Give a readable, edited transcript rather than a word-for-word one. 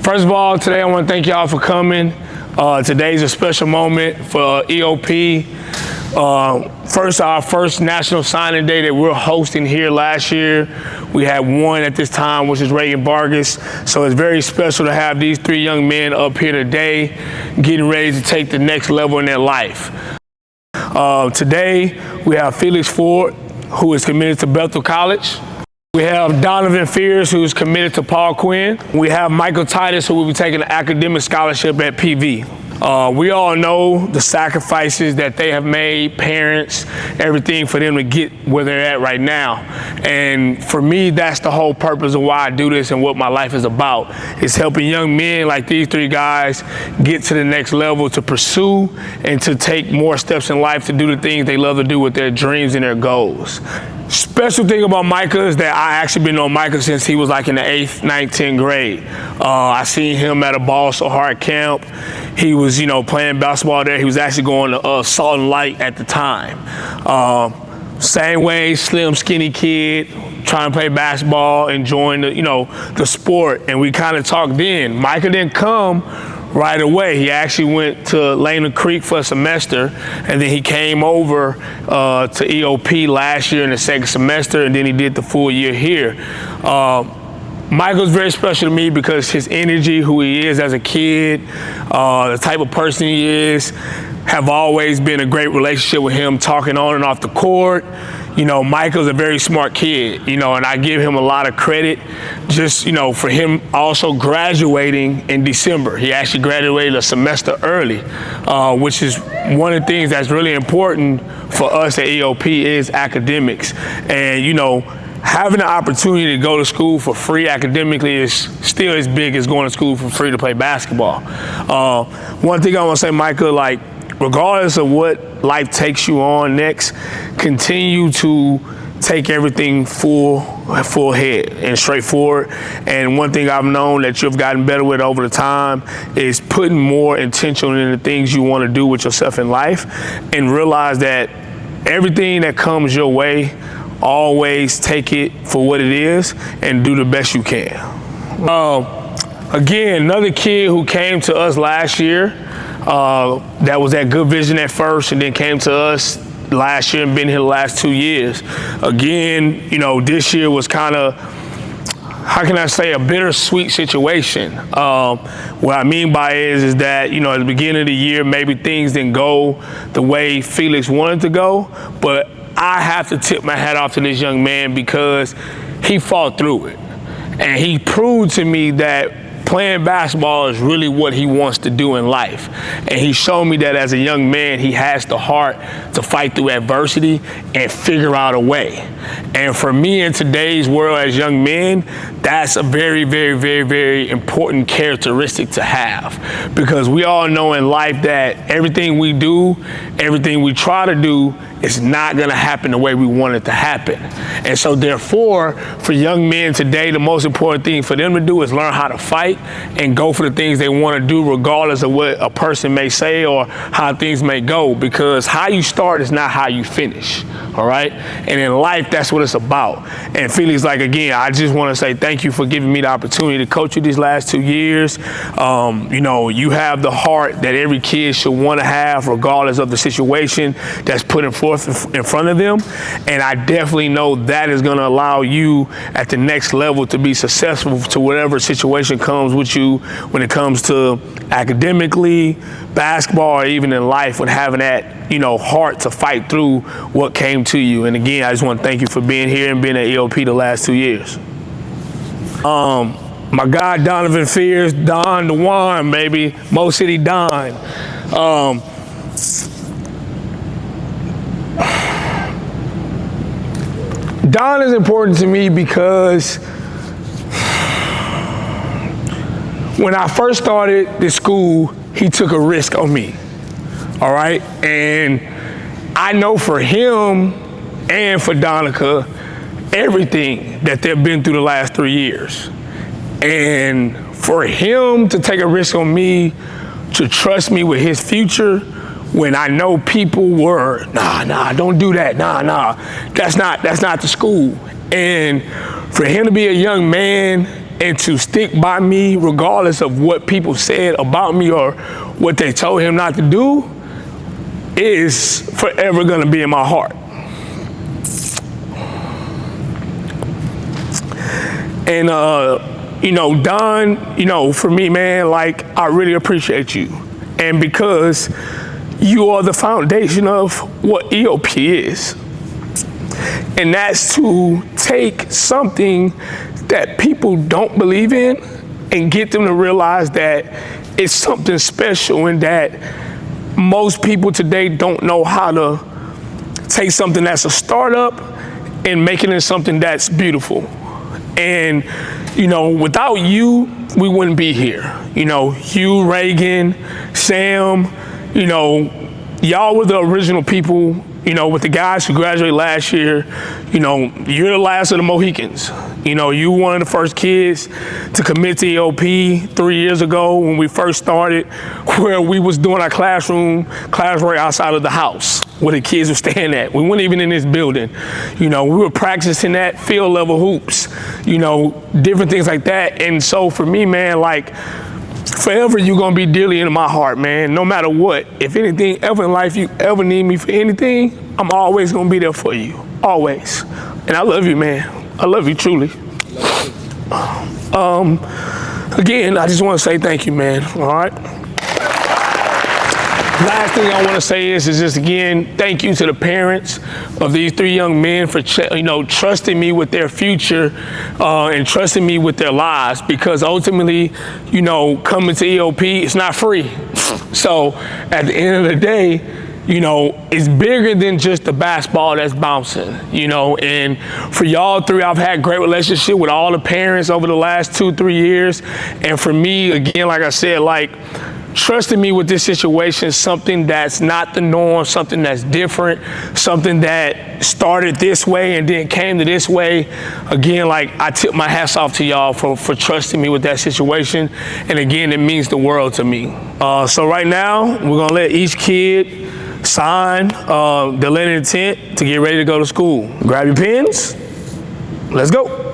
First of all, today I want to thank y'all for coming. Today's a special moment for EOP. Our first National Signing Day that we're hosting here last year. We had one at this time, which is Reagan Vargas. So it's very special to have these three young men up here today, getting ready to take the next level in their life. Today, we have Felix Ford, who is committed to Bethel College. We have Donovan Fears, who's committed to Paul Quinn. We have Michael Titus, who will be taking an academic scholarship at PV. We all know the sacrifices that they have made, parents, everything for them to get where they're at right now. And for me, that's the whole purpose of why I do this and what my life is about. It's helping young men like these three guys get to the next level, to pursue and to take more steps in life, to do the things they love to do with their dreams and their goals. Special thing about Micah is that I actually been on Micah since he was like in the 8th, 9th, 10th grade. I seen him at a Ball So Hard camp. He was, playing basketball there. He was actually going to Salt and Light at the time. Same way, slim, skinny kid, trying to play basketball, enjoying the sport. And we kind of talked then. Micah didn't come right away. He actually went to Lena Creek for a semester, and then he came over to EOP last year in the second semester, and then he did the full year here. Michael's very special to me because his energy, who he is as a kid, the type of person he is, have always been a great relationship with him, talking on and off the court. Michael's a very smart kid, and I give him a lot of credit just, for him also graduating in December. He actually graduated a semester early, which is one of the things that's really important for us at EOP is academics. And, having the opportunity to go to school for free academically is still as big as going to school for free to play basketball. One thing I want to say, Michael, regardless of what life takes you on next, continue to take everything full head and straightforward. And one thing I've known that you've gotten better with over the time is putting more intention in the things you want to do with yourself in life, and realize that everything that comes your way, always take it for what it is and do the best you can. Again, another kid who came to us last year, that was at Good Vision at first and then came to us last year and been here the last 2 years. Again, this year was kind of, how can I say, a bittersweet situation. What I mean by it is that, at the beginning of the year, maybe things didn't go the way Felix wanted to go, but I have to tip my hat off to this young man because he fought through it. And he proved to me that playing basketball is really what he wants to do in life. And he showed me that as a young man, he has the heart to fight through adversity and figure out a way. And for me in today's world as young men, that's a very, very, very, very important characteristic to have. Because we all know in life that everything we do, everything we try to do, it's not gonna happen the way we want it to happen. And so therefore, for young men today, the most important thing for them to do is learn how to fight and go for the things they wanna do, regardless of what a person may say or how things may go, because how you start is not how you finish, all right? And in life, that's what it's about. And Felix, again, I just wanna say thank you for giving me the opportunity to coach you these last 2 years. You have the heart that every kid should wanna have, regardless of the situation that's put in front of them. And I definitely know that is going to allow you at the next level to be successful to whatever situation comes with you when it comes to academically, basketball, or even in life, with having that heart to fight through what came to you. And again, I just want to thank you for being here and being at EOP the last 2 years. My guy Donovan Fears, Don the Wine, baby, Mo City Don. Don is important to me because when I first started this school, he took a risk on me, all right? And I know for him and for Donica, everything that they've been through the last 3 years. And for him to take a risk on me, to trust me with his future, when I know people were, nah, don't do that, nah, that's not the school. And for him to be a young man and to stick by me regardless of what people said about me or what they told him not to do is forever gonna be in my heart. And Don, for me, man, like, I really appreciate you. And because you are the foundation of what EOP is. And that's to take something that people don't believe in and get them to realize that it's something special and that most people today don't know how to take something that's a startup and make it into something that's beautiful. And, without you, we wouldn't be here. You, Reagan, Sam, y'all were the original people, with the guys who graduated last year. You're the last of the Mohicans. You one of the first kids to commit to EOP 3 years ago when we first started, where we was doing our class right outside of the house where the kids were staying at. We weren't even in this building. We were practicing that field level hoops, different things like that. And so for me, man, like, forever you're gonna be dearly in my heart, man, no matter what. If anything ever in life you ever need me for anything, I'm always gonna be there for you, always. And I love you, man. I love you truly. Again, I just wanna say thank you, man, all right? Last thing I want to say is just again, thank you to the parents of these 3 young men for trusting me with their future and trusting me with their lives, because ultimately, coming to EOP, it's not free. So at the end of the day, it's bigger than just the basketball that's bouncing, and for y'all 3, I've had great relationship with all the parents over the last 2-3 years. And for me, again, like I said, like, trusting me with this situation is something that's not the norm, something that's different, something that started this way and then came to this way. Again, like, I tip my hats off to y'all for trusting me with that situation. And again, it means the world to me. So right now, we're gonna let each kid sign the letter of intent to get ready to go to school. Grab your pens, let's go.